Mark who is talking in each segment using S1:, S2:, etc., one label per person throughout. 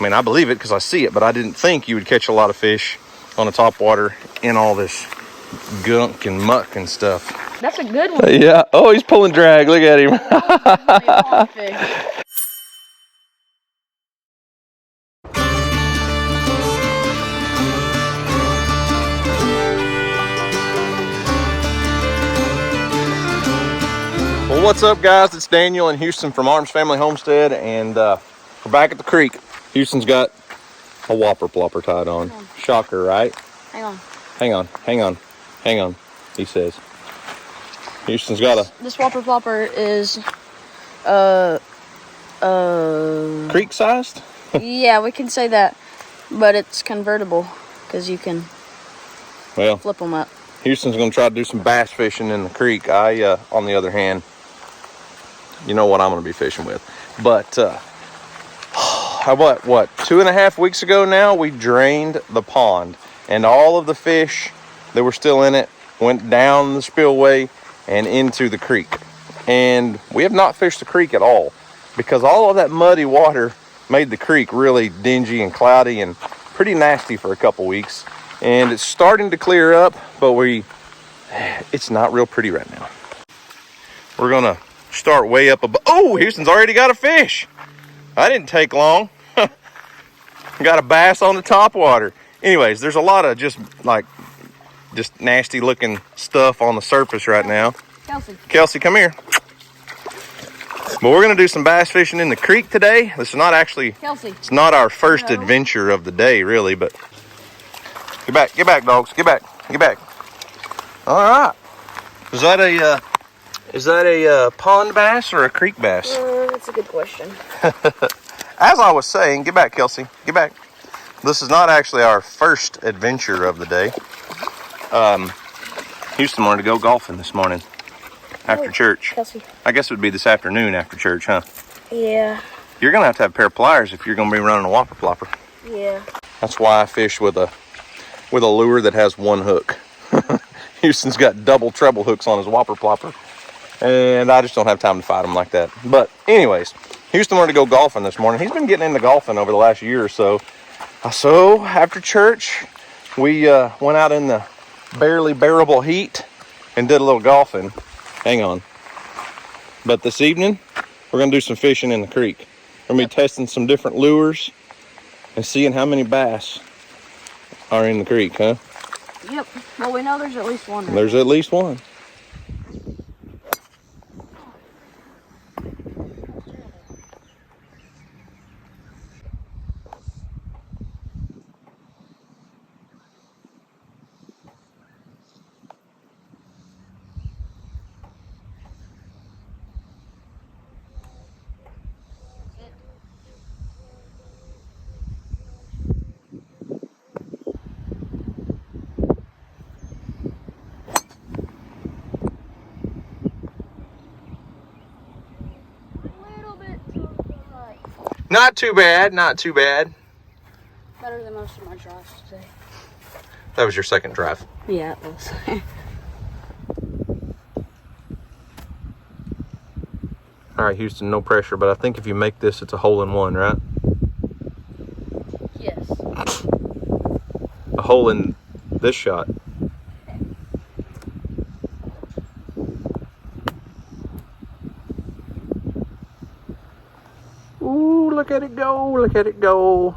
S1: I mean, I believe it because I see it, but I didn't think you would catch a lot of fish on the top water in all this gunk and muck and stuff.
S2: That's a good one.
S1: Yeah. Oh, he's pulling drag. Look at him. Well, what's up, guys? It's Daniel and Houston from Arms Family Homestead, and we're back at the creek. Houston's got a whopper plopper tied on. Shocker, right?
S2: Hang on.
S1: Hang on, hang on, hang on, he says. Houston's got a...
S2: This whopper plopper is,
S1: creek-sized?
S2: yeah, we can say that. But it's convertible, because you can flip them up.
S1: Houston's going to try to do some bass fishing in the creek. I, on the other hand, you know what I'm going to be fishing with. But, what, 2.5 weeks ago now, we drained the pond. And all of the fish that were still in it went down the spillway and into the creek. And we have not fished the creek at all, because all of that muddy water made the creek really dingy and cloudy and pretty nasty for a couple weeks. And it's starting to clear up, but it's not real pretty right now. We're gonna start way up above. Oh, Houston's already got a fish. That didn't take long. Got a bass on the top water. Anyways, there's a lot of just nasty looking stuff on the surface right now. Kelsey, come here. But we're gonna do some bass fishing in the creek today. This is not actually, it's not our first adventure of the day, really, but get back, dogs, get back. All right. Is that a pond bass or a creek bass?
S2: That's a good question.
S1: As I was saying, get back, Kelsey, get back. This is not actually our first adventure of the day. Houston wanted to go golfing this morning after church.
S2: Kelsey.
S1: I guess it would be this afternoon after church, huh?
S2: Yeah.
S1: You're gonna have to have a pair of pliers if you're gonna be running a whopper plopper.
S2: Yeah.
S1: That's why I fish with a lure that has one hook. Houston's got double treble hooks on his whopper plopper, and I just don't have time to fight him like that. But anyways, Houston wanted to go golfing this morning. He's been getting into golfing over the last year or so. So after church, we went out in the barely bearable heat and did a little golfing. Hang on. But this evening, we're gonna do some fishing in the creek. We're gonna be testing some different lures and seeing how many bass are in the creek, huh?
S2: Yep. Well, we know there's at least one.
S1: There's at least one. Not too bad, not too bad.
S2: Better than most of my drives today.
S1: That was your second drive.
S2: Yeah, it was.
S1: All right, Houston, no pressure, but I think if you make this, it's a hole-in-one, right?
S2: Yes.
S1: A hole in this shot. Ooh, look at it go, look at it go.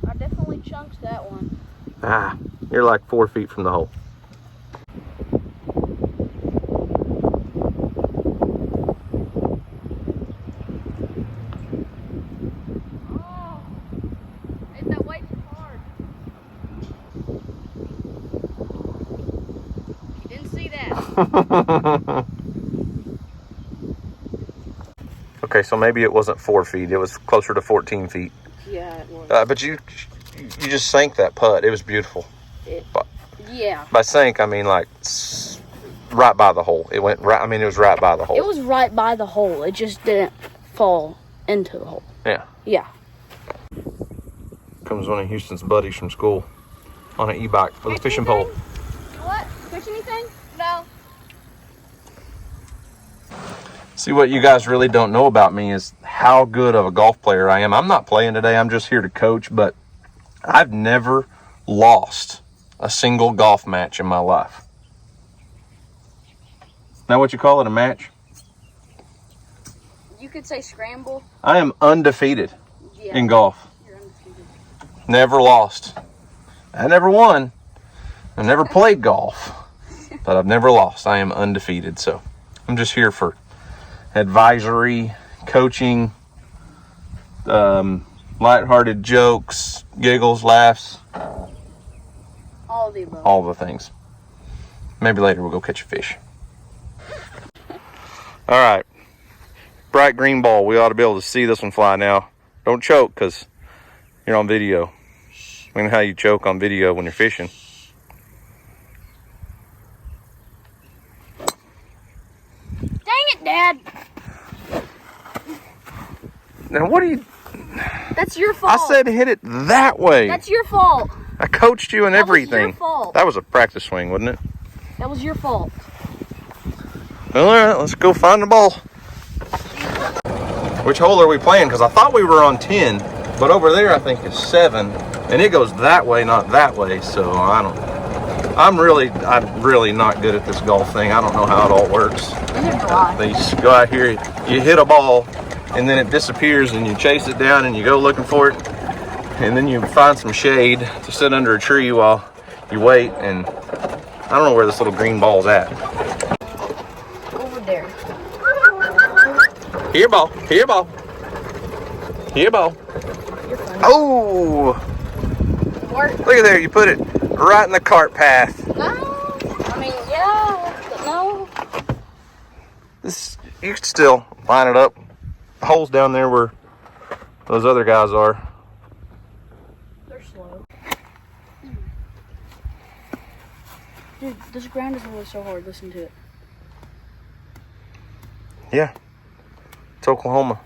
S2: I definitely chunked that one.
S1: Ah, you're like 4 feet from the hole.
S2: Oh, hit that way too hard. You didn't see that.
S1: Okay, so maybe it wasn't 4 feet. It was closer to 14 feet.
S2: Yeah, it was.
S1: But you just sank that putt. It was beautiful.
S2: Yeah.
S1: By sank, I mean like right by the hole. It went right. I mean, it was right by the hole.
S2: It was right by the hole. It just didn't fall into the hole.
S1: Yeah.
S2: Yeah.
S1: Comes one of Houston's buddies from school on an e-bike with a fishing pole.
S2: What? Fish anything? No.
S1: See, what you guys really don't know about me is how how good of a golf player I am. I'm not playing today. I'm just here to coach, but I've never lost a single golf match in my life. Now what you call it, a match?
S2: You could say scramble.
S1: I am undefeated in golf.
S2: You're undefeated.
S1: Never lost. I never won. I never played golf, but I've never lost. I am undefeated. So I'm just here for advisory, coaching, lighthearted jokes, giggles, laughs.
S2: All of the above.
S1: All the things. Maybe later we'll go catch a fish. All right. Bright green ball. We ought to be able to see this one fly now. Don't choke because you're on video. I mean, how you choke on video when you're fishing.
S2: Dang it, Dad.
S1: Now, what are you...
S2: That's your fault.
S1: I said hit it that way.
S2: That's your fault.
S1: I coached you and everything.
S2: That was your fault.
S1: That was a practice swing, wasn't it?
S2: That was your fault.
S1: Well, all right, let's go find the ball. Which hole are we playing? Because I thought we were on 10, but over there I think is 7, and it goes that way, not that way. So I don't. I'm really not good at this golf thing. I don't know how it all works. They just go out here, you hit a ball, and then it disappears, and you chase it down, and you go looking for it, and then you find some shade to sit under a tree while you wait. And I don't know where this little green ball's at.
S2: Over there.
S1: Here, ball. Here, ball. Here, ball. Oh! Look at there. You put it right in the cart path.
S2: No. I mean, yeah, but no.
S1: This, you can still line it up. The hole's down there where those other guys are.
S2: They're slow. Dude, this ground is really so hard. Listen to it.
S1: Yeah. It's Oklahoma.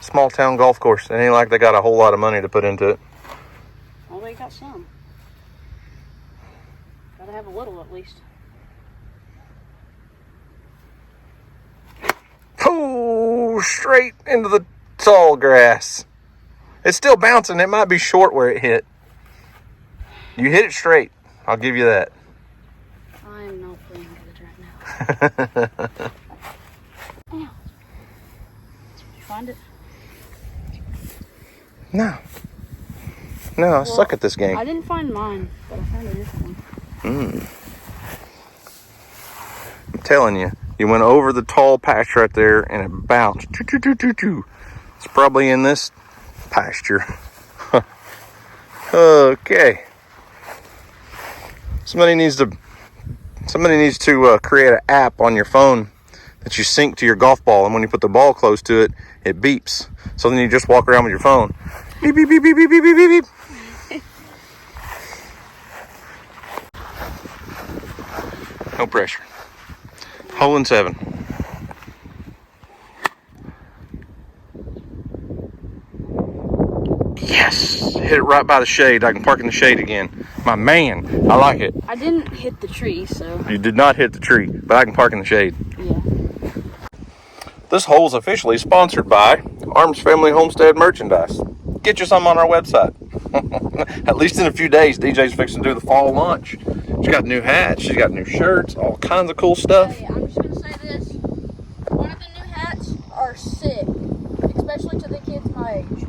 S1: Small town golf course. It ain't like they got a whole lot of money to put into it.
S2: Well, they got some. Gotta have a little at least.
S1: Oh, straight into the tall grass. It's still bouncing. It might be short where it hit. You hit it straight. I'll give you that.
S2: I'm not playing good right now. Ow. Did you find it?
S1: No. No, I suck at this game.
S2: I didn't find mine, but I found a different one.
S1: I'm telling you, you went over the tall patch right there and it bounced. It's probably in this pasture. Okay. Somebody needs to create an app on your phone that you sync to your golf ball, and when you put the ball close to it, it beeps. So then you just walk around with your phone. Beep, beep, beep, beep, beep, beep, beep, beep. No pressure. Hole in 7. Yes! Hit it right by the shade. I can park in the shade again. My man, I like it.
S2: I didn't hit the tree, so.
S1: You did not hit the tree, but I can park in the shade.
S2: Yeah.
S1: This hole is officially sponsored by Arms Family Homestead Merchandise. Get you some on our website. At least in a few days, DJ's fixing to do the fall launch. She's got new hats, she's got new shirts, all kinds of cool stuff.
S2: Hey, I'm just going to say this. One of the new hats are sick, especially to the kids my age.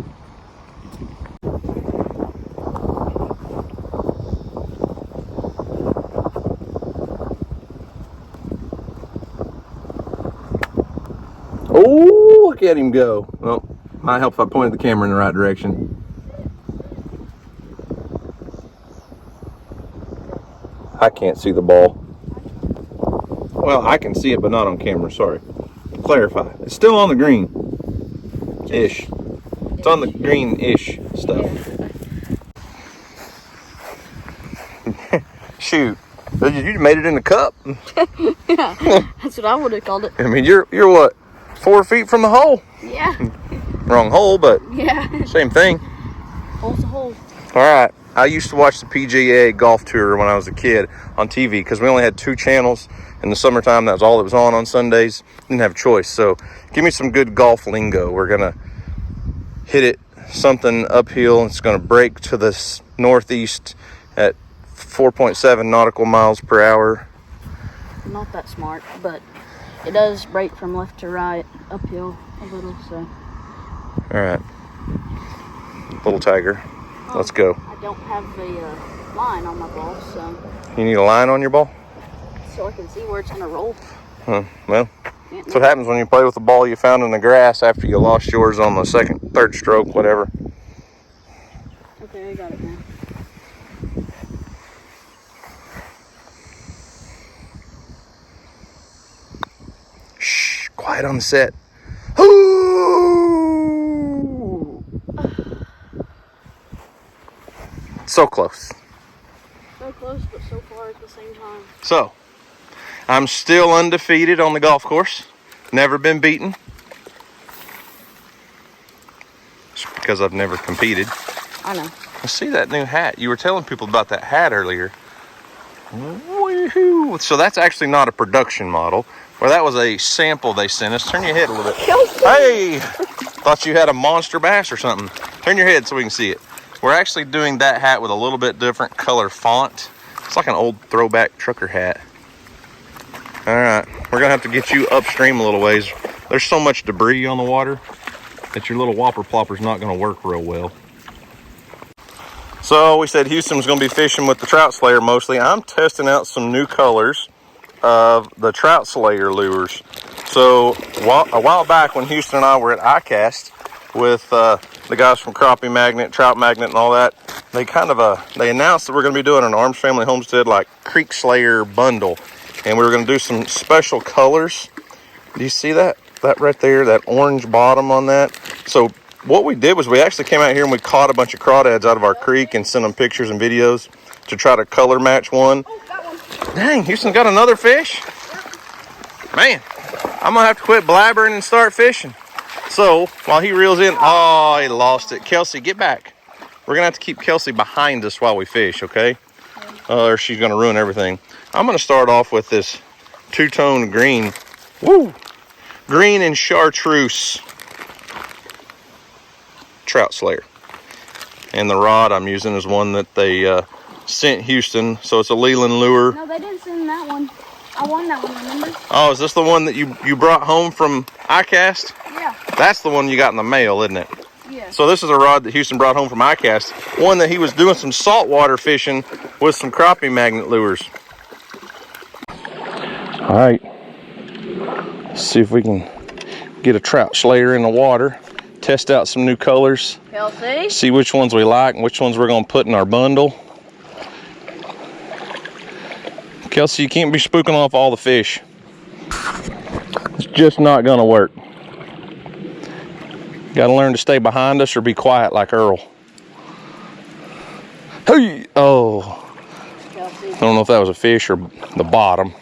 S1: Oh, look at him go. Well, might help if I pointed the camera in the right direction. I can't see the ball. Well, I can see it, but not on camera, sorry. Clarify. It's still on the green. Ish. It's on the green-ish stuff. Yeah. Shoot. You made it in the cup.
S2: Yeah, that's what I would have called it.
S1: I mean, you're what? 4 feet from the hole?
S2: Yeah.
S1: Wrong hole, but
S2: Yeah.
S1: same thing.
S2: Hole's a hole.
S1: All right. I used to watch the PGA golf tour when I was a kid on TV because we only had 2 channels In the summertime, that was all that was on Sundays. Didn't have a choice. So give me some good golf lingo. We're going to hit it something uphill. It's going to break to the northeast at 4.7 nautical miles per hour.
S2: Not that smart, but it does break from left to right, uphill a little, so.
S1: All right. Little tiger. Let's go.
S2: I don't have the line on my ball, so.
S1: You need a line on your ball?
S2: So I can see where it's going to roll.
S1: Well, that's what happens when you play with the ball you found in the grass after you lost yours on the third stroke, whatever.
S2: Okay, I got it now.
S1: Shh, quiet on the set. Ooh! So close.
S2: So close, but so far at the same time.
S1: So, I'm still undefeated on the golf course. Never been beaten. It's because I've never competed.
S2: I know.
S1: I see that new hat. You were telling people about that hat earlier. Woo-hoo. So that's actually not a production model. Well, that was a sample they sent us. Turn your head a little bit. Hey! Thought you had a monster bass or something. Turn your head so we can see it. We're actually doing that hat with a little bit different color font. It's like an old throwback trucker hat. All right, we're gonna have to get you upstream a little ways. There's so much debris on the water that your little whopper plopper's not gonna work real well. So we said Houston was gonna be fishing with the Trout Slayer mostly. I'm testing out some new colors of the Trout Slayer lures. So a while back when Houston and I were at ICAST with the guys from Crappie Magnet, Trout Magnet and all that, they announced that we're gonna be doing an Arms Family Homestead like Creek Slayer bundle. And we were going to do some special colors. Do you see that? That right there, that orange bottom on that. So what we did was we actually came out here and we caught a bunch of crawdads out of our creek and sent them pictures and videos to try to color match one.
S2: Oh, got one.
S1: Dang, Houston got another fish? Man, I'm going to have to quit blabbering and start fishing. So while he reels in, oh, he lost it. Kelsey, get back. We're going to have to keep Kelsey behind us while we fish, okay? Or she's going to ruin everything. I'm going to start off with this two-tone green. Woo! Green and chartreuse Trout Slayer. And the rod I'm using is one that they sent Houston. So it's a Leland lure.
S2: No, they didn't send that one. I won that one, remember?
S1: Oh, is this the one that you brought home from ICAST?
S2: Yeah.
S1: That's the one you got in the mail, isn't it?
S2: Yeah.
S1: So this is a rod that Houston brought home from ICAST. One that he was doing some saltwater fishing with some Crappie Magnet lures. All right, let's see if we can get a Trout Slayer in the water, test out some new colors,
S2: Kelsey?
S1: see which ones we like and which ones we're gonna put in our bundle. Kelsey, you can't be spooking off all the fish. It's just not gonna work. Gotta learn to stay behind us or be quiet like Earl. Hey! Oh,
S2: Kelsey.
S1: I don't know if that was a fish or the bottom.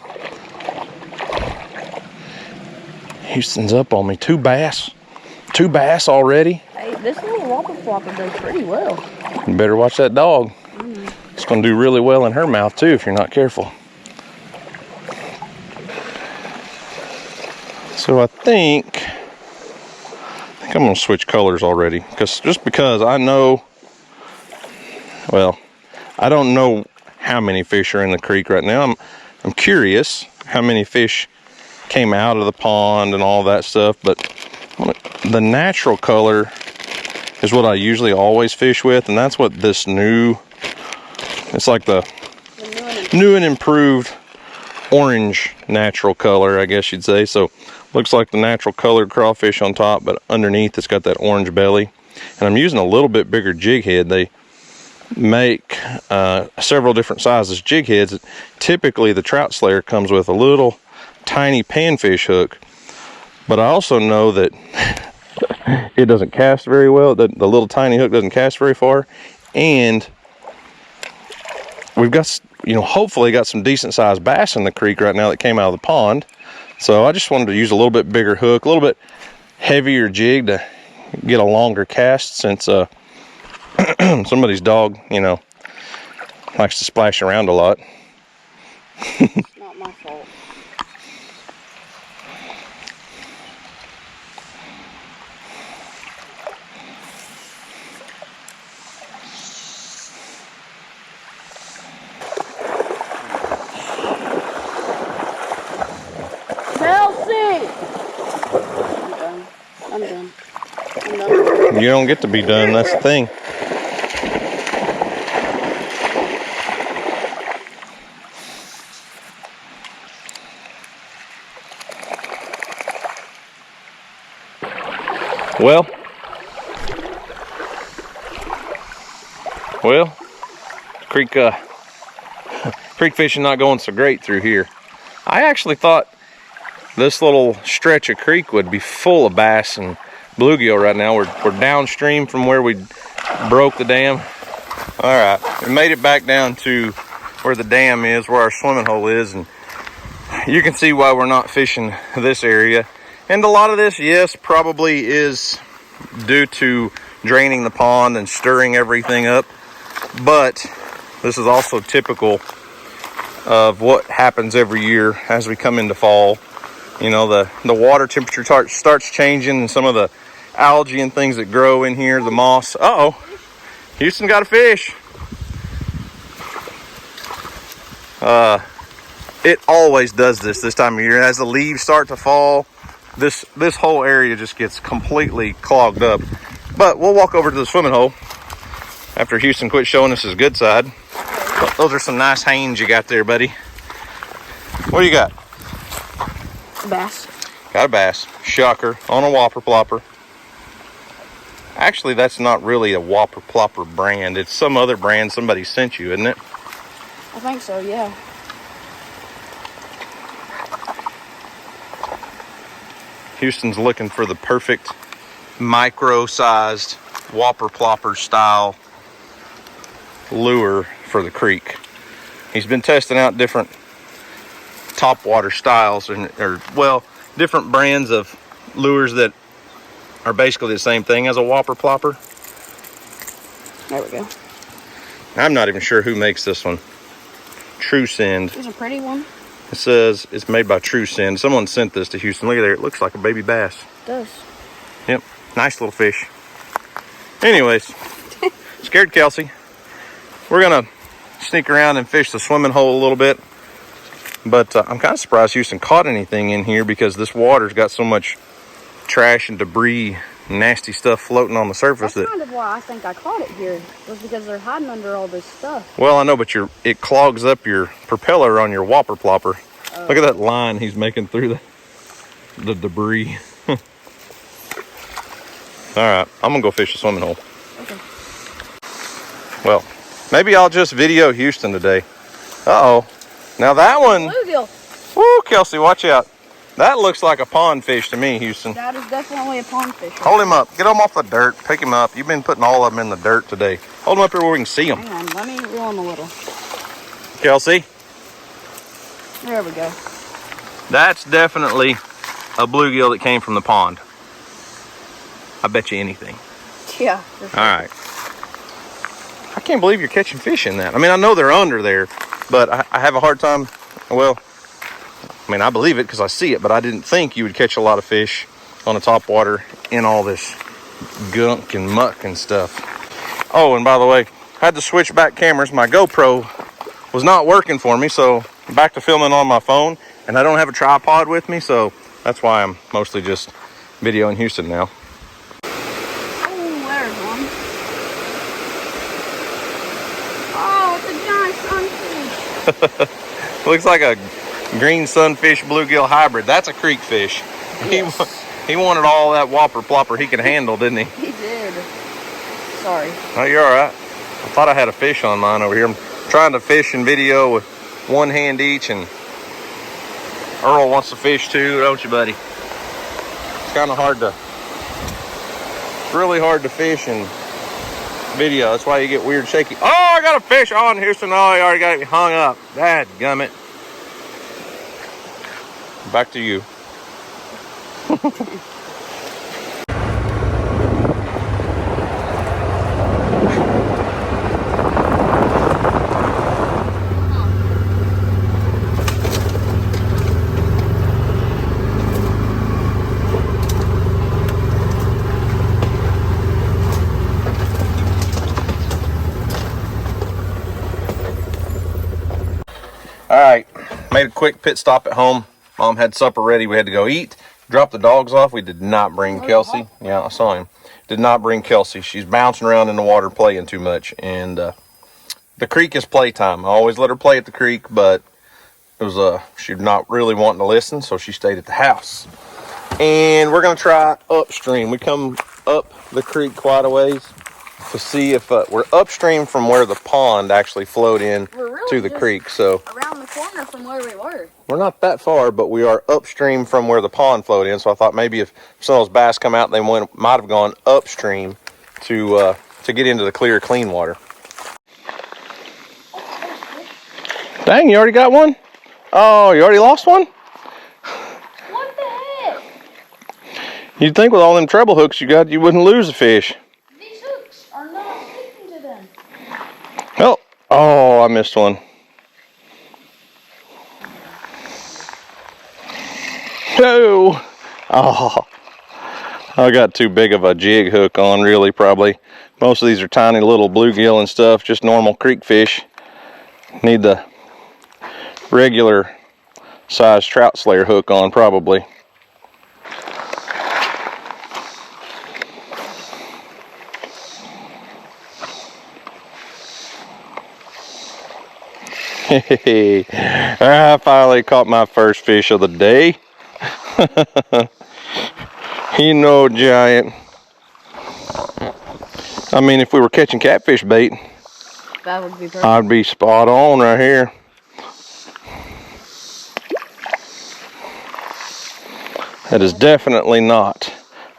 S1: Houston's up on me. Two bass already.
S2: Hey, this little whopper flopper does pretty well.
S1: You better watch that dog. It's gonna do really well in her mouth too if you're not careful. So I think I'm gonna switch colors already because I know, well, I don't know how many fish are in the creek right now. I'm curious how many fish came out of the pond and all that stuff, but the natural color is what I usually always fish with, and that's what this it's like the new and improved orange natural color, I guess you'd say. So looks like the natural colored crawfish on top, but underneath it's got that orange belly. And I'm using a little bit bigger jig head. They make several different sizes jig heads. Typically the Trout Slayer comes with a little tiny panfish hook, but I also know that it doesn't cast very well. The little tiny hook doesn't cast very far, and we've got, hopefully got some decent sized bass in the creek right now that came out of the pond. So I just wanted to use a little bit bigger hook, a little bit heavier jig to get a longer cast, since somebody's dog, likes to splash around a lot.
S2: It's not my fault.
S1: You don't get to be done, that's the thing. Well, creek fishing not going so great through here. I actually thought this little stretch of creek would be full of bass and bluegill right now. We're downstream from where we broke the dam. All right, we made it back down to where the dam is, where our swimming hole is, and you can see why we're not fishing this area. And a lot of this, yes, probably is due to draining the pond and stirring everything up, but this is also typical of what happens every year as we come into fall. You know, the water temperature starts changing, and some of the algae and things that grow in here, the moss. Uh-oh, Houston got a fish. It always does this time of year. As the leaves start to fall, this whole area just gets completely clogged up. But we'll walk over to the swimming hole after Houston quit showing us his good side. Those are some nice hanes you got there, buddy. What do you got?
S2: Bass.
S1: Got a bass. Shocker on a whopper plopper. Actually, that's not really a whopper plopper brand. It's some other brand somebody sent you, isn't it?
S2: I think so, yeah.
S1: Houston's looking for the perfect micro-sized whopper plopper style lure for the creek. He's been testing out different topwater styles, or different brands of lures that are basically the same thing as a whopper plopper.
S2: There we go.
S1: I'm not even sure who makes this one. True Send.
S2: It's a pretty one.
S1: It says it's made by True Send. Someone sent this to Houston. Look at there. It looks like a baby bass.
S2: It does.
S1: Yep. Nice little fish. Anyways, scared Kelsey. We're going to sneak around and fish the swimming hole a little bit. But I'm kind of surprised Houston caught anything in here, because this water's got so much trash and debris, nasty stuff floating on the surface.
S2: That's kind of why I think I caught it here, was because they're hiding under all this stuff.
S1: Well, I know, but it clogs up your propeller on your whopper plopper. Look at that line he's making through the debris. All right, I'm gonna go fish the swimming hole.
S2: Okay.
S1: Well, maybe I'll just video Houston today. Uh-oh. Now that one,
S2: Bluegill.
S1: woo, Kelsey, watch out. That looks like a pond fish to me, Houston.
S2: That is definitely a pond fish.
S1: Hold him up. Get him off the dirt. Pick him up. You've been putting all of them in the dirt today. Hold him up here where we can see him.
S2: Hang on, let me reel him a little.
S1: Kelsey.
S2: There we go.
S1: That's definitely a bluegill that came from the pond. I bet you anything.
S2: Yeah. For sure.
S1: All right. I can't believe you're catching fish in that. I mean, I know they're under there, but I have a hard time. Well, I mean, I believe it because I see it, but I didn't think you would catch a lot of fish on the top water in all this gunk and muck and stuff. Oh, and by the way, I had to switch back cameras. My GoPro was not working for me, so I'm back to filming on my phone, and I don't have a tripod with me, so that's why I'm mostly just videoing Houston now.
S2: Oh, there's one. Oh, it's a giant sunfish.
S1: Looks like a green sunfish bluegill hybrid. That's a creek fish.
S2: Yes.
S1: He wanted all that whopper plopper he could handle, didn't he?
S2: He did. Sorry.
S1: Oh, you're all right. I thought I had a fish on mine over here. I'm trying to fish and video with one hand each, and Earl wants to fish too, don't you, buddy? It's kind of hard to, really hard to fish and video. That's why you get weird shaky. Oh, I got a fish on, Houston. Oh, you already got me hung up. Dadgummit. Back to you. All right, made a quick pit stop at home. Mom had supper ready. We had to go eat, drop the dogs off. We did not bring Kelsey. Yeah, I saw him. did not bring Kelsey. She's bouncing around in the water playing too much. And the creek is playtime. I always let her play at the creek, but it was she not really wanting to listen, so she stayed at the house. And we're going to try upstream. We come up the creek quite a ways to see if we're upstream from where the pond actually flowed in to the creek. So
S2: around the corner from where we were.
S1: We're not that far, but we are upstream from where the pond flowed in. So I thought maybe if some of those bass come out, they might have gone upstream to get into the clear, clean water. Dang, you already got one? Oh, you already lost one?
S2: What the heck?
S1: You'd think with all them treble hooks you got, you wouldn't lose a fish.
S2: These hooks are not sticking to them.
S1: Oh, I missed one. No. Oh, I got too big of a jig hook on, really, probably. Most of these are tiny little bluegill and stuff, just normal creek fish. Need the regular size trout slayer hook on, probably. I finally caught my first fish of the day. You know, giant. I mean, if we were catching catfish bait,
S2: that would be perfect.
S1: I'd be spot on right here. That is definitely not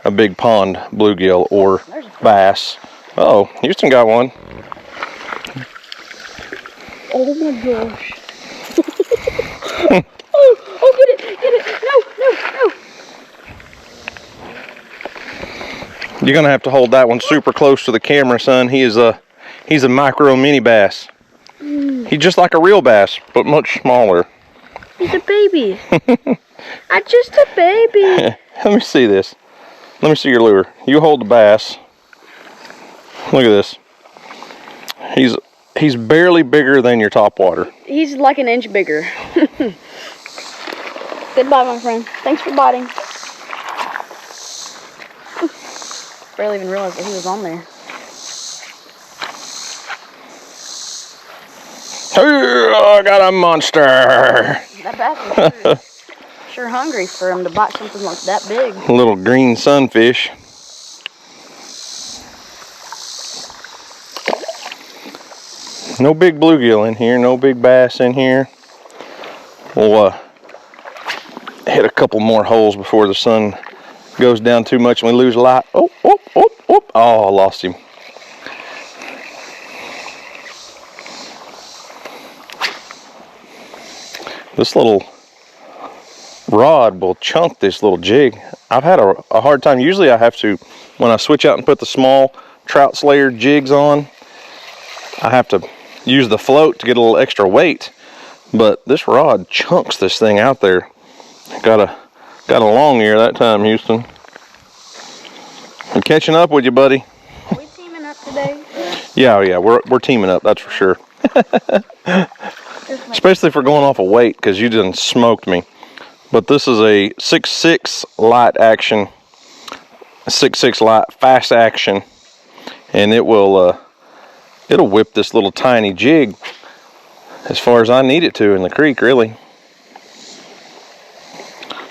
S1: a big pond bluegill or bass. Uh-oh, Houston got one.
S2: Oh my gosh. Oh, get it. No.
S1: You're gonna have to hold that one super close to the camera, son. He's a micro mini bass. He's just like a real bass, but much smaller.
S2: He's a baby. I'm just a baby.
S1: Let me see this. Let me see your lure. You hold the bass. Look at this. He's barely bigger than your top water.
S2: He's like an inch bigger. Goodbye, my friend. Thanks for biting. Barely even realized that he was on there.
S1: Oh, I got a monster.
S2: That bass is sure hungry for him to bite something like that big.
S1: A little green sunfish. No big bluegill in here, no big bass in here. We'll hit a couple more holes before the sun goes down too much and we lose light. Oh, I lost him. This little rod will chunk this little jig. I've had a hard time. Usually I have to, when I switch out and put the small trout slayer jigs on, I have to use the float to get a little extra weight. But this rod chunks this thing out there. Got a long ear that time, Houston. I'm catching up with you, buddy.
S2: Are we teaming up today?
S1: Yeah, we're teaming up, that's for sure. Especially if we're going off a weight, because you done smoked me. But this is a 6.6 light action, 6.6 light fast action, and it will it'll whip this little tiny jig as far as I need it to in the creek, really.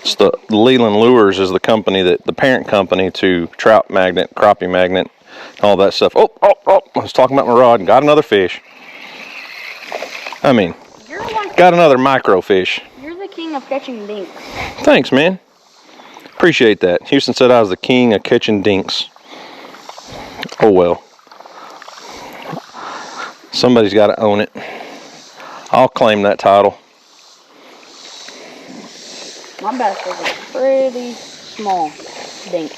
S1: It's the Leland Lures is the company that the parent company to Trout Magnet, Crappie Magnet, all that stuff. Oh! I was talking about my rod and got another fish. I mean, got another micro fish.
S2: You're the king of catching dinks.
S1: Thanks, man. Appreciate that. Houston said I was the king of catching dinks. Oh well. Somebody's got to own it. I'll claim that title.
S2: My bass was a pretty small dink.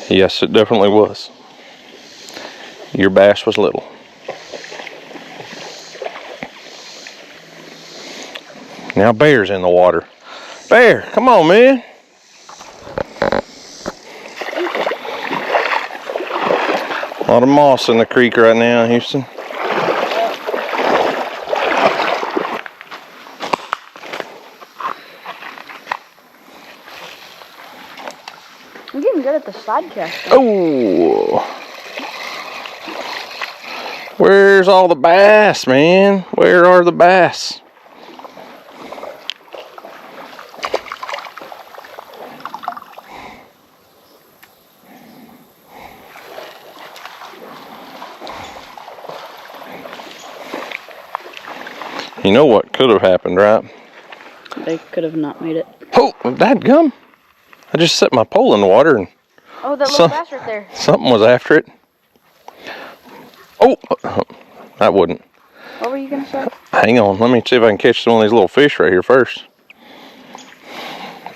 S1: Yes, it definitely was. Your bass was little. Now Bear's in the water. Bear, come on, man. A lot of moss in the creek right now, Houston.
S2: I'm getting good at the side casting.
S1: Oh! Where's all the bass, man? Where are the bass? You know what could have happened, right?
S2: They could have not made it.
S1: Oh, dadgum. I just set my pole in the water and
S2: Oh, that little bass right there.
S1: something was after it. Oh, that wouldn't.
S2: What were you going to say?
S1: Hang on, let me see if I can catch some of these little fish right here first.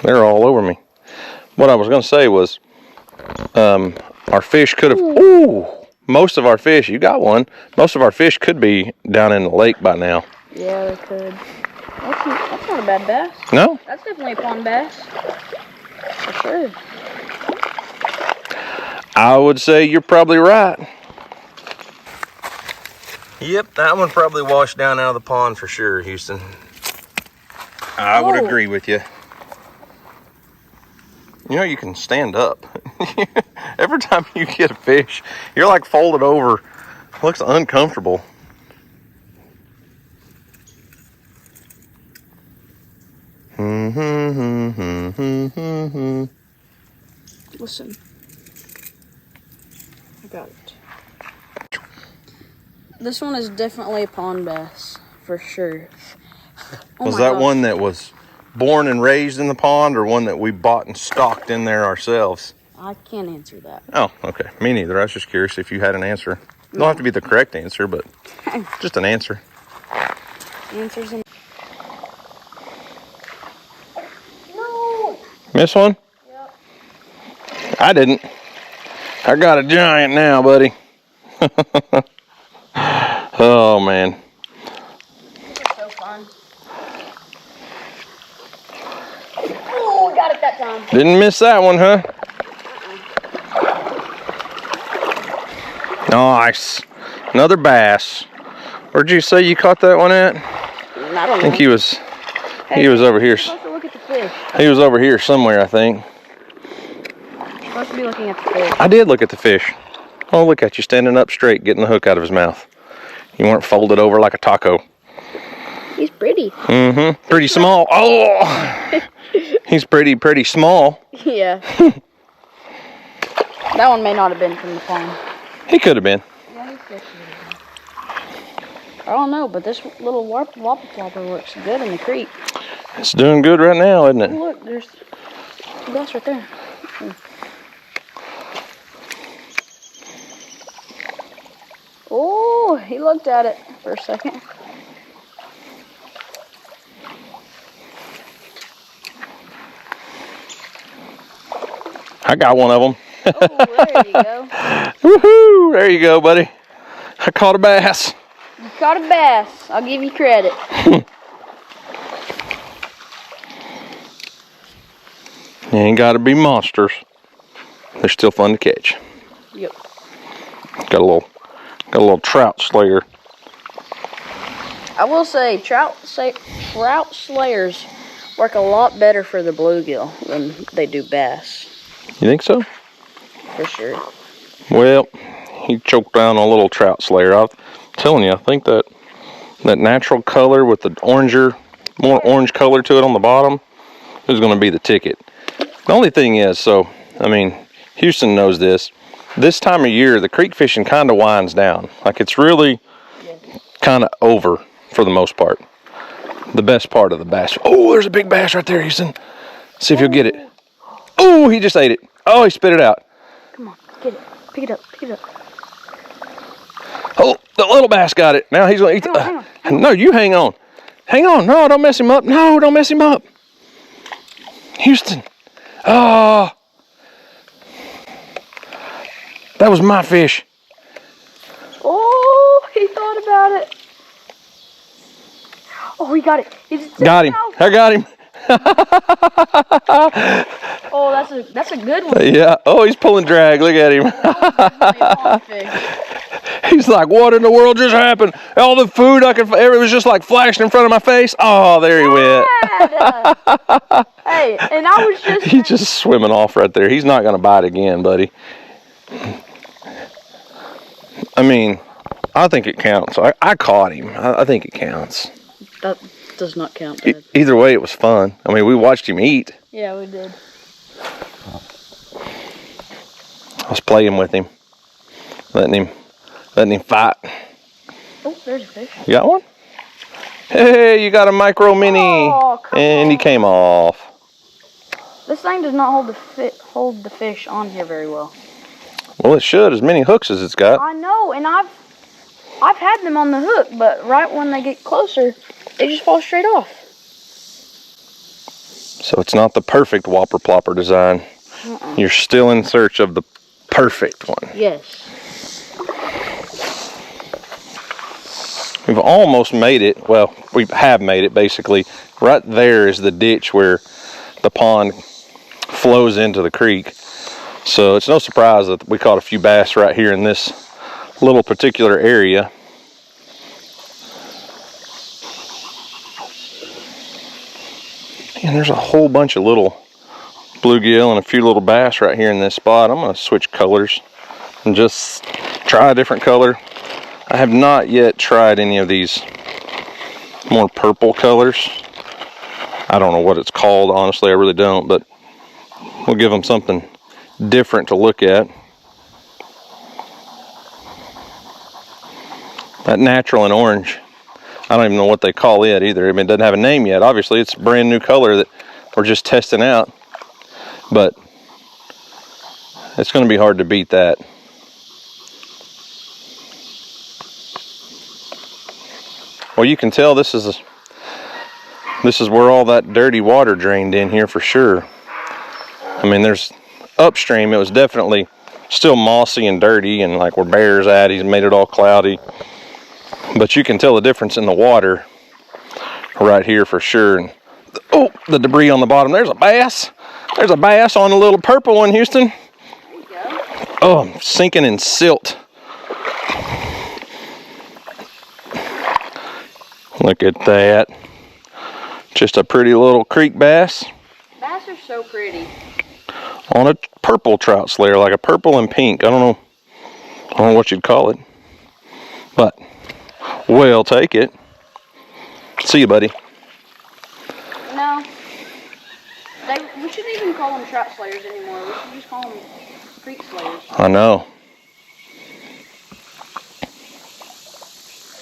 S1: They're all over me. What I was going to say was, our fish could have, most of our fish, you got one, most of our fish could be down in the lake by now.
S2: Yeah, they could. That's not a bad bass.
S1: No?
S2: That's definitely a pond bass. For sure.
S1: I would say you're probably right. Yep, that one probably washed down out of the pond for sure, Houston. I would agree with you. You know, you can stand up. Every time you get a fish, you're like folded over. It looks uncomfortable.
S2: Listen. I got it. This one is definitely a pond bass, for sure.
S1: Was that one that was born and raised in the pond, or one that we bought and stocked in there ourselves?
S2: I can't answer that.
S1: Oh, okay. Me neither. I was just curious if you had an answer. It don't have to be the correct answer, but just an answer.
S2: Answers in.
S3: No.
S1: Miss one?
S3: Yep.
S1: I didn't. I got a giant now, buddy. Oh, man.
S2: These are so fun. Oh, we got it that time.
S1: Didn't miss that one, huh? Nice. Another bass. Where'd you say you caught that one at?
S2: I don't know.
S1: I think he was over here.
S2: You're supposed to look at the fish.
S1: He was over here somewhere, I think.
S2: You're supposed to be looking at the fish.
S1: I did look at the fish. Oh, look at you standing up straight, getting the hook out of his mouth. You weren't folded over like a taco.
S2: He's pretty.
S1: Mm-hmm. Pretty small. Oh! He's pretty small.
S2: Yeah. That one may not have been from the pond.
S1: He could have been.
S2: Yeah, he could have been. I don't know, but this little whopper looks good in the creek.
S1: It's doing good right now, isn't it?
S2: Oh, look, there's two bass right there. Oh, he looked at it for a second.
S1: I got one of them.
S2: Oh, there you go.
S1: Woohoo! There you go, buddy. I caught a bass.
S2: You caught a bass. I'll give you credit.
S1: You ain't got to be monsters. They're still fun to catch.
S2: Yep.
S1: Got a little trout slayer.
S2: I will say trout slayers work a lot better for the bluegill than they do bass.
S1: You think so?
S2: For sure.
S1: Well, he choked down a little trout slayer. I'm telling you, I think that natural color with the more orange color to it on the bottom is going to be the ticket. The only thing is, so, I mean, Houston knows this. This time of year, the creek fishing kind of winds down. Like, it's really kind of over for the most part. The best part of the bass. Oh, there's a big bass right there, Houston. See if you'll get it. Oh, he just ate it. Oh, he spit it out.
S2: Come on, get it. Pick it up, pick it up.
S1: Oh, the little bass got it. Now he's going to eat
S2: Hang on.
S1: No, you hang on. Hang on. No, don't mess him up. No, don't mess him up. Houston. Oh. That was my fish.
S2: Oh, he thought about it. Oh, he got it. He just
S1: Got him. I got him.
S2: Oh, that's a good one.
S1: Yeah. Oh, he's pulling drag. Look at him. He's like, what in the world just happened? All the food I could, it was just like flashing in front of my face. Oh, there he went.
S2: Hey, and I was just...
S1: He's just swimming off right there. He's not going to bite again, buddy. I mean, I think it counts. I caught him. I think it counts.
S2: That does not count, Dad.
S1: Either way, it was fun. I mean, we watched him eat.
S2: Yeah, we did.
S1: I was playing with him. Letting him fight.
S2: Oh, there's a fish.
S1: You got one? Hey, you got a micro mini.
S2: Oh,
S1: and he came off.
S2: This thing does not hold the fish on here very well.
S1: Well, it should, as many hooks as it's got.
S2: I know, and I've had them on the hook, but right when they get closer, they just fall straight off.
S1: So it's not the perfect whopper plopper design. You're still in search of the perfect one.
S2: Yes.
S1: We've almost made it. Well, we have made it basically. Right there is the ditch where the pond flows into the creek. So it's no surprise that we caught a few bass right here in this little particular area. And there's a whole bunch of little bluegill and a few little bass right here in this spot. I'm going to switch colors and just try a different color. I have not yet tried any of these more purple colors. I don't know what it's called, honestly, I really don't, but we'll give them something different to look at. That natural and orange, I don't even know what they call it either. I mean, it doesn't have a name yet. Obviously, it's a brand new color that we're just testing out, but it's going to be hard to beat that. Well, you can tell this is where all that dirty water drained in here for sure. I mean, there's upstream, it was definitely still mossy and dirty and like where bear's at, he's made it all cloudy. But you can tell the difference in the water right here for sure. And, oh, the debris on the bottom. There's a bass. There's a bass on the little purple one, Houston.
S2: There you go.
S1: Oh, I'm sinking in silt. Look at that. Just a pretty little creek bass.
S2: Bass are so pretty.
S1: On a purple trout slayer, like a purple and pink. I don't know what you'd call it. But we'll take it. See you, buddy.
S2: No. We shouldn't even call them trout slayers anymore. We should just call them creek slayers.
S1: I know.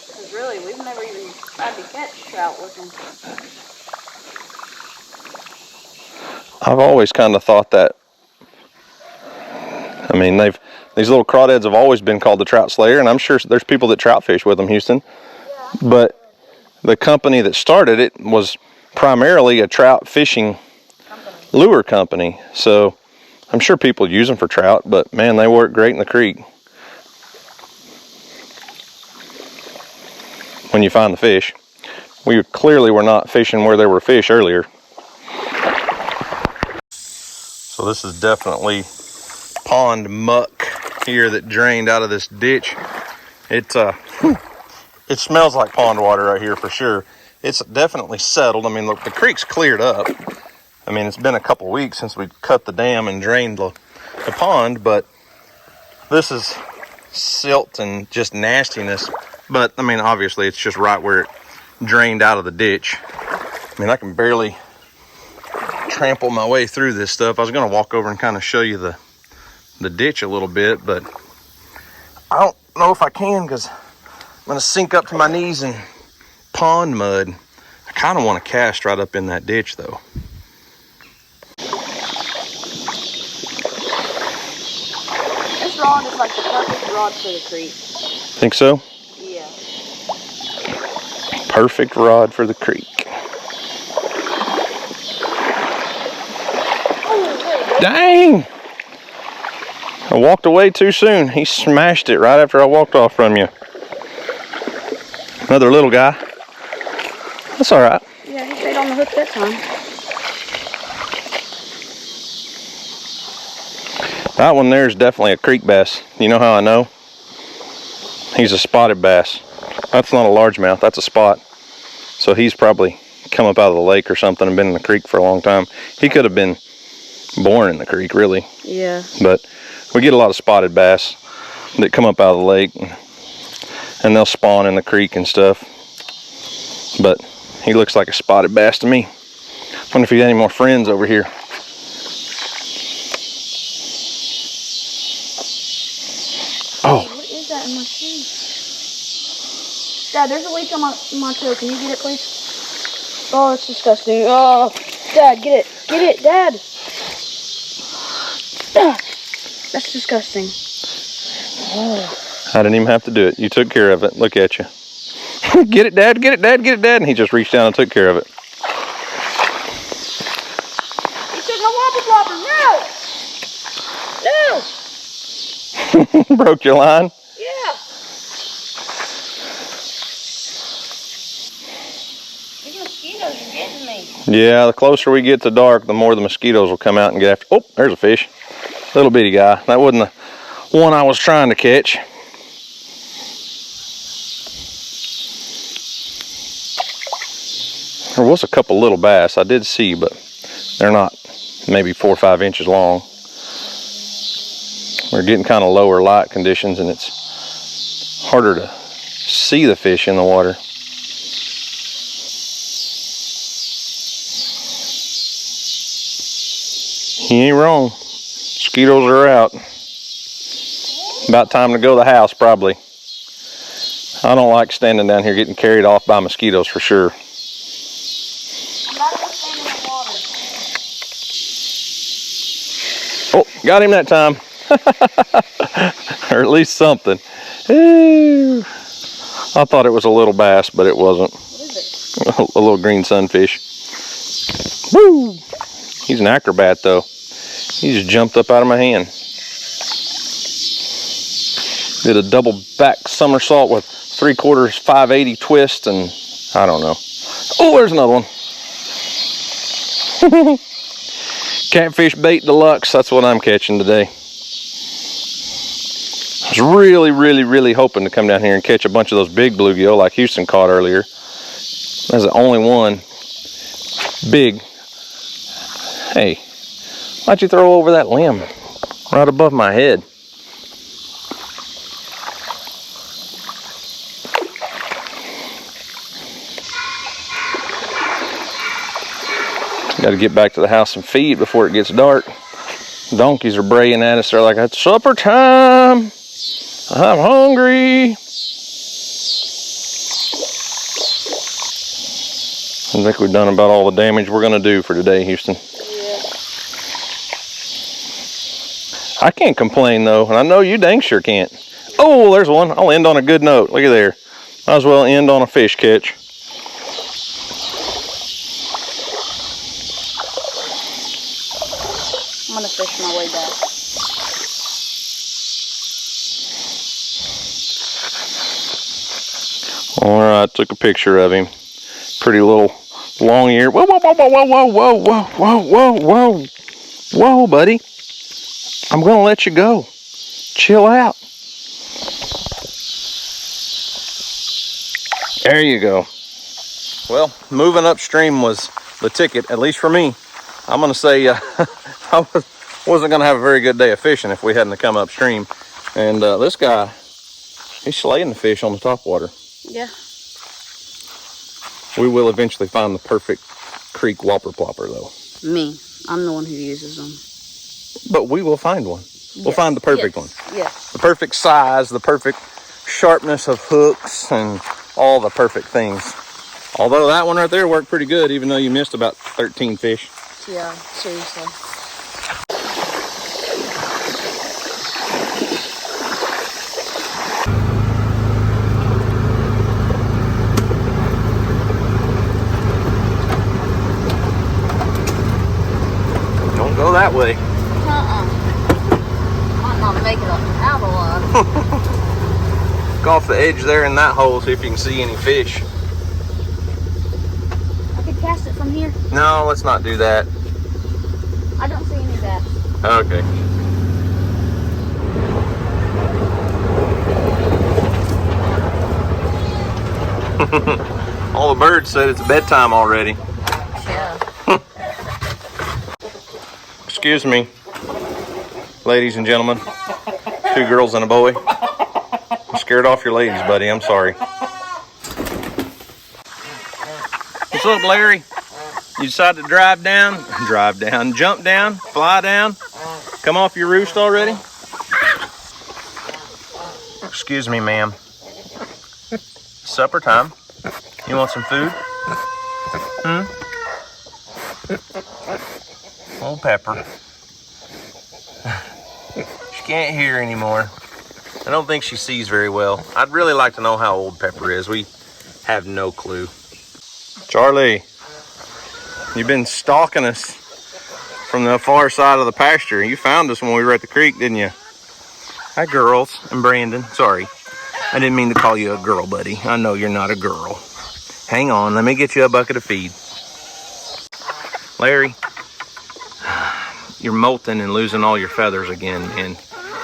S2: Because really, we've never even tried to catch trout with them.
S1: I've always kind of thought that. I mean, these little crawdads have always been called the trout slayer, and I'm sure there's people that trout fish with them, Houston.
S2: Yeah.
S1: But the company that started it was primarily a trout fishing lure company. So I'm sure people use them for trout, but man, they work great in the creek. When you find the fish. We clearly were not fishing where there were fish earlier. So this is definitely pond muck here that drained out of this ditch. It smells like pond water right here for sure. It's definitely settled. I mean, look, the creek's cleared up. I mean, it's been a couple weeks since we cut the dam and drained the pond, but this is silt and just nastiness. But I mean, obviously it's just right where it drained out of the ditch. I mean, I can barely trample my way through this stuff. I was going to walk over and kind of show you the ditch a little bit, but I don't know if I can because I'm going to sink up to my knees in pond mud. I kind of want to cast right up in that ditch though.
S2: This rod is like the perfect rod for the creek.
S1: Think so?
S2: Yeah.
S1: Perfect rod for the creek. Dang! I walked away too soon. He smashed it right after I walked off from you. Another little guy. That's all right.
S2: Yeah, he stayed on the hook that time.
S1: That one there is definitely a creek bass. You know how I know? He's a spotted bass. That's not a largemouth, that's a spot. So he's probably come up out of the lake or something and been in the creek for a long time. He could have been born in the creek, really.
S2: Yeah.
S1: But we get a lot of spotted bass that come up out of the lake and they'll spawn in the creek and stuff. But he looks like a spotted bass to me. Wonder if he got any more friends over here. Oh.
S2: What is that in my shoe? Dad, there's a leech on my toe. Can you get it, please? Oh, that's disgusting. Oh, Dad, get it. Get it, Dad. That's disgusting. Oh.
S1: I didn't even have to do it. You took care of it. Look at you. Get it, Dad. Get it, Dad. Get it, Dad. And he just reached down and took care of it.
S2: You took my wobble blobber. No. No.
S1: Broke your line?
S2: Yeah. These mosquitoes are getting me.
S1: Yeah, the closer we get to dark, the more the mosquitoes will come out and get after. Oh, there's a fish. Little bitty guy. That wasn't the one I was trying to catch. There was a couple little bass I did see, but they're not maybe 4 or 5 inches long. We're getting kind of lower light conditions and it's harder to see the fish in the water. He ain't wrong. Mosquitoes are out. About time to go to the house, probably. I don't like standing down here getting carried off by mosquitoes for sure.
S2: I'm about to go stand in the water.
S1: Oh, got him that time. Or at least something. Ooh. I thought it was a little bass, but it wasn't.
S2: What is it?
S1: A little green sunfish. Woo! He's an acrobat though. He just jumped up out of my hand. Did a double back somersault with 3/4 580 twist and I don't know. Oh, there's another one. Catfish bait deluxe, that's what I'm catching today. I was really hoping to come down here and catch a bunch of those big bluegill like Houston caught earlier. That's the only one big. Hey, why'd you throw over that limb right above my head? Got to get back to the house and feed before it gets dark. Donkeys are braying at us. They're like, it's supper time. I'm hungry. I think we've done about all the damage we're going to do for today, Houston.
S2: Yeah.
S1: I can't complain though, and I know you dang sure can't. Oh, there's one. I'll end on a good note. Look at there. Might as well end on a fish catch.
S2: I'm gonna fish my way back.
S1: All right, took a picture of him. Pretty little long ear. Whoa, whoa, whoa, whoa, whoa, whoa, whoa, whoa, whoa, whoa, whoa, buddy. I'm gonna let you go. Chill out. There you go. Well, moving upstream was the ticket, at least for me. I'm gonna say I wasn't gonna have a very good day of fishing if we hadn't come upstream. And this guy, he's slaying the fish on the top water.
S2: Yeah.
S1: We will eventually find the perfect creek whopper plopper though.
S2: Me. I'm the one who uses them.
S1: But we will find one. We'll find the perfect one.
S2: Yes.
S1: The perfect size, the perfect sharpness of hooks, and all the perfect things. Although that one right there worked pretty good, even though you missed about 13 fish.
S2: Yeah, seriously.
S1: Don't go that way.
S2: Might not make it out alive.
S1: Look off the edge there in that hole, see if you can see any fish.
S2: I could cast it from here.
S1: No, let's not do that.
S2: I don't see any bass.
S1: Okay. All the birds said it's bedtime already.
S4: Yeah.
S1: Excuse me, ladies and gentlemen. 2 girls and a boy. You scared off your ladies, buddy. I'm sorry. What's up, Larry? You decided to jump down, fly down, come off your roost already? Excuse me, ma'am. Supper time. You want some food? Old Pepper. She can't hear anymore. I don't think she sees very well. I'd really like to know how old Pepper is. We have no clue. Charlie, you've been stalking us from the far side of the pasture. You found us when we were at the creek, didn't you? Hi, girls. And Brandon. Sorry. I didn't mean to call you a girl, buddy. I know you're not a girl. Hang on. Let me get you a bucket of feed. Larry, you're molting and losing all your feathers again, man.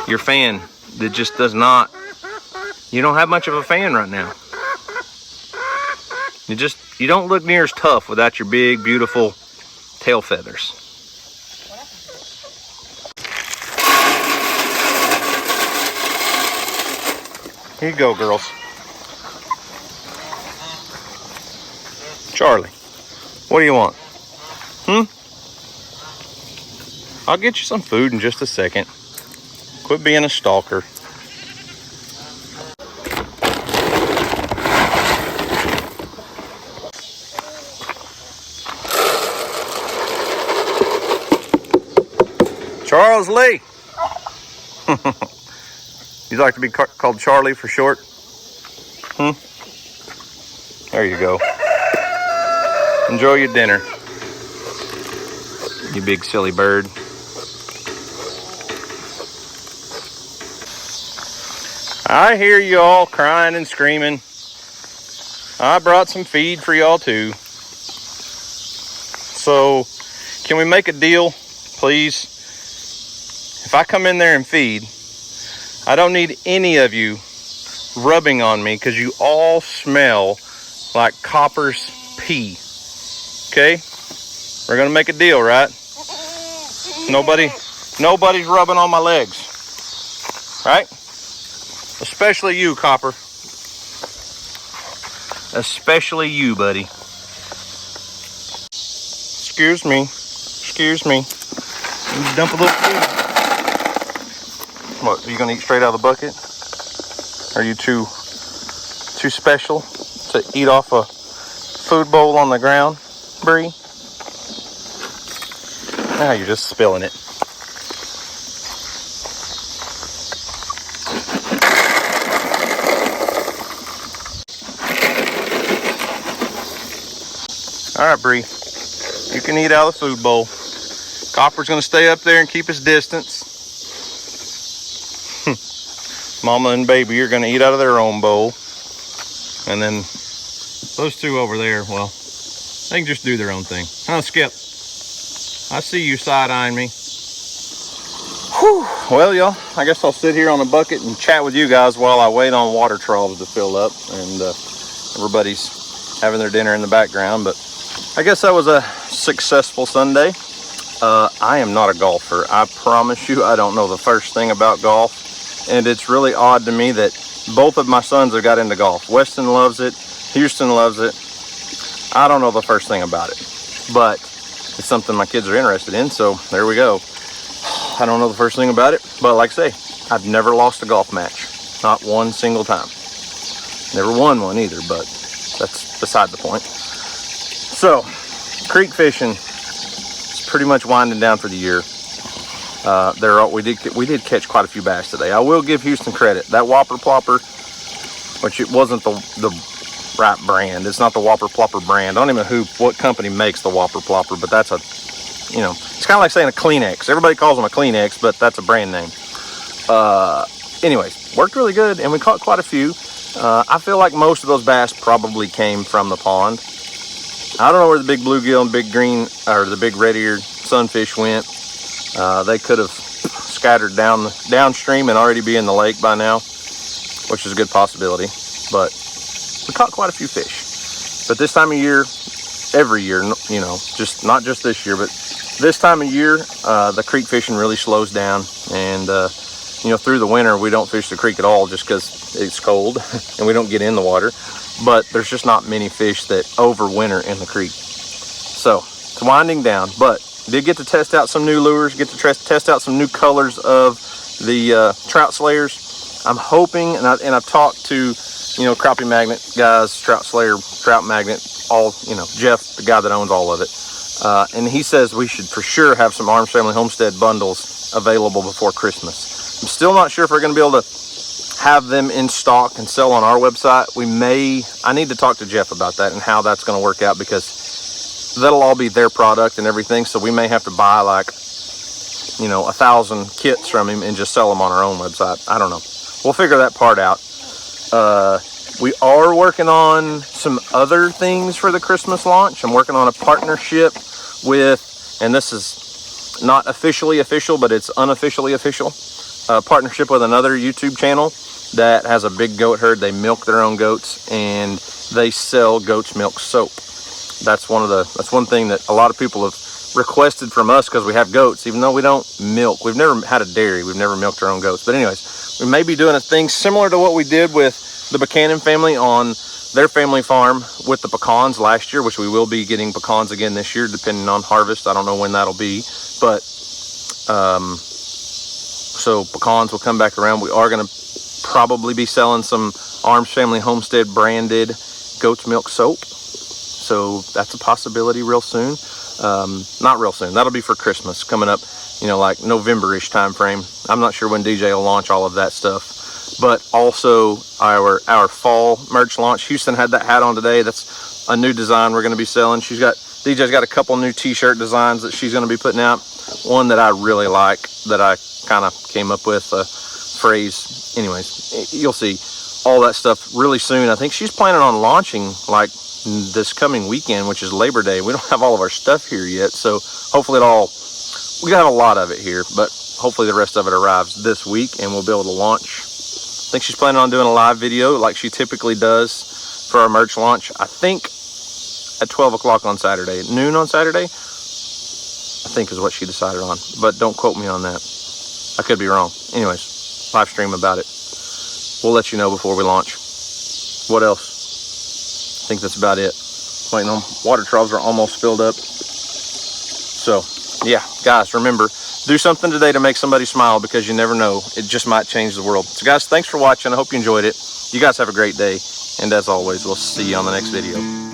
S1: Your fan that just does not... You don't have much of a fan right now. You don't look near as tough without your big, beautiful tail feathers. Here you go, girls. Charlie, what do you want? I'll get you some food in just a second. Quit being a stalker. Charles Lee. You'd like to be called Charlie for short? There you go. Enjoy your dinner, you big silly bird. I hear you all crying and screaming. I brought some feed for y'all too. So, can we make a deal, please? If I come in there and feed, I don't need any of you rubbing on me because you all smell like Copper's pee. Okay? We're gonna make a deal, right? Nobody's rubbing on my legs. Right? Especially you, Copper. Especially you, buddy. Excuse me. Dump a little food. What, are you gonna eat straight out of the bucket? Are you too special to eat off a food bowl on the ground, Bree? Now you're just spilling it. All right, Bree, you can eat out of the food bowl. Copper's gonna stay up there and keep his distance. Mama and baby are gonna eat out of their own bowl. And then those two over there, well, they can just do their own thing. Huh, Skip? I see you side-eyeing me. Whew. Well, y'all, I guess I'll sit here on a bucket and chat with you guys while I wait on water troughs to fill up. And everybody's having their dinner in the background. But I guess that was a successful Sunday. I am not a golfer. I promise you, I don't know the first thing about golf. And it's really odd to me that both of my sons have got into golf. Weston loves it. Houston loves it. I don't know the first thing about it. But it's something my kids are interested in, so there we go. I don't know the first thing about it, but like I say, I've never lost a golf match. Not one single time. Never won one either, but that's beside the point. So, creek fishing is pretty much winding down for the year. We did catch quite a few bass today. I will give Houston credit. That Whopper Plopper, which it wasn't the right brand. It's not the Whopper Plopper brand. I don't even know what company makes the Whopper Plopper, but that's it's kind of like saying a Kleenex. Everybody calls them a Kleenex, but that's a brand name. Anyways, worked really good, and we caught quite a few. I feel like most of those bass probably came from the pond. I don't know where the big bluegill and big green, or the big red-eared sunfish went. They could have scattered downstream and already be in the lake by now, which is a good possibility. But we caught quite a few fish. But this time of year, every year, you know, just not just this year, but this time of year, the creek fishing really slows down. And, you know, through the winter, we don't fish the creek at all just because it's cold and we don't get in the water. But there's just not many fish that overwinter in the creek. So it's winding down, but did get to test out some new lures, get to test out some new colors of the trout slayers. I'm hoping, and I've talked to, you know, crappie magnet guys, trout slayer, trout magnet, all, you know, Jeff, the guy that owns all of it. And he says we should for sure have some Arms Family Homestead bundles available before Christmas. I'm still not sure if we're going to be able to have them in stock and sell on our website. I need to talk to Jeff about that and how that's going to work out, because that'll all be their product and everything. So we may have to buy like, you know, 1,000 kits from him and just sell them on our own website. I don't know. We'll figure that part out. We are working on some other things for the Christmas launch. I'm working on a partnership with, and this is not officially official, but it's unofficially official, partnership with another YouTube channel that has a big goat herd. They milk their own goats and they sell goat's milk soap. That's one thing that a lot of people have requested from us, because we have goats, even though we don't milk. We've never had a dairy. We've never milked our own goats. But anyways, we may be doing a thing similar to what we did with the Buchanan family on their family farm with the pecans last year, which we will be getting pecans again this year, depending on harvest. I don't know when that'll be, but so pecans will come back around. We are going to probably be selling some Arms Family Homestead branded goat's milk soap. So that's a possibility real soon. Not real soon. That'll be for Christmas coming up, you know, like November-ish time frame. I'm not sure when DJ will launch all of that stuff. But also our fall merch launch. Houston had that hat on today. That's a new design we're going to be selling. DJ's got a couple new t-shirt designs that she's going to be putting out. One that I really like, that I kind of came up with a phrase. Anyways, you'll see all that stuff really soon. I think she's planning on launching like this coming weekend, which is Labor Day. We don't have all of our stuff here yet, so hopefully we have a lot of it here, but hopefully the rest of it arrives this week and we'll be able to launch. I think she's planning on doing a live video like she typically does for our merch launch. I think at 12 o'clock on Saturday, at noon on Saturday, I think is what she decided on, but don't quote me on that. I could be wrong. Anyways, live stream about it. We'll let you know before we launch. What else? I think that's about it. Waiting on water troughs are almost filled up. So yeah, guys, remember, do something today to make somebody smile, because you never know. It just might change the world. So guys, thanks for watching. I hope you enjoyed it. You guys have a great day. And as always, we'll see you on the next video.